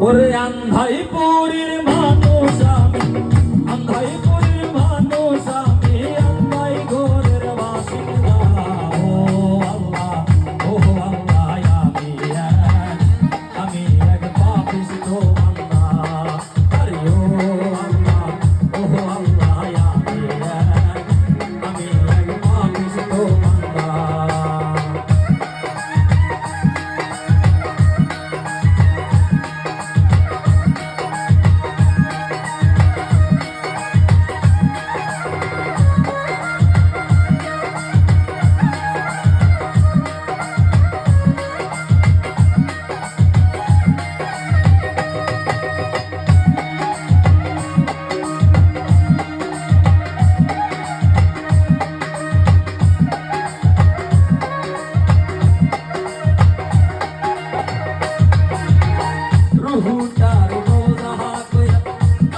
ওরে আন্ধাইপুরের মানুষ আমি, আন্ধাইপুরের মানুষ আমি, আন্ধাই ঘরের বাসিন্দা। ও আল্লাহ, ও আল্লাহ, আমি এক পাপিষ্ঠ বান্দা। আরে ও আল্লাহ, ও আল্লাহ, আমি এক পাপিষ্ঠ বান্দা। রুহুটার রোজা কইরা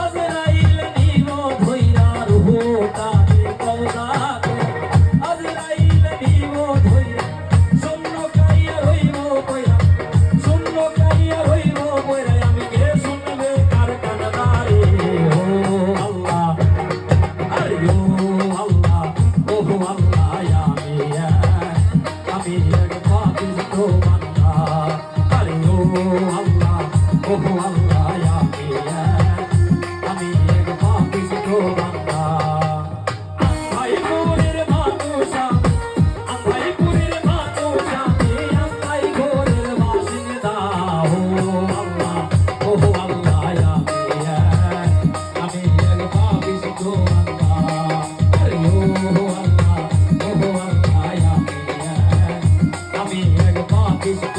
আজরাইল নিব ধইরা, রুহুটার রোজা কইরা আজরাইল নিব ধইরা, শূন্য কাইয়া রইব কইরা, শূন্য কাইয়া রইব কইরা, আমি কে শুনবে কার কান্নারে। ও আল্লাহ, আরে ও আল্লাহ, ও আল্লাহ, আমি এক পাপিষ্ঠ বান্দা। আরে ও আল্লাহ, ও আল্লাহ, আমি এক পাপিষ্ঠ বান্দা। আন্ধাইপুরের মানুষ আমি, আন্ধাইপুরের মানুষ আমি, আন্ধাই ঘরের বাসিন্দা। ও আল্লাহ, ও আল্লাহ, আমি এক পাপিষ্ঠ বান্দা। আরে ও আল্লাহ, ও আল্লাহ, আমি এক পাপিষ্ঠ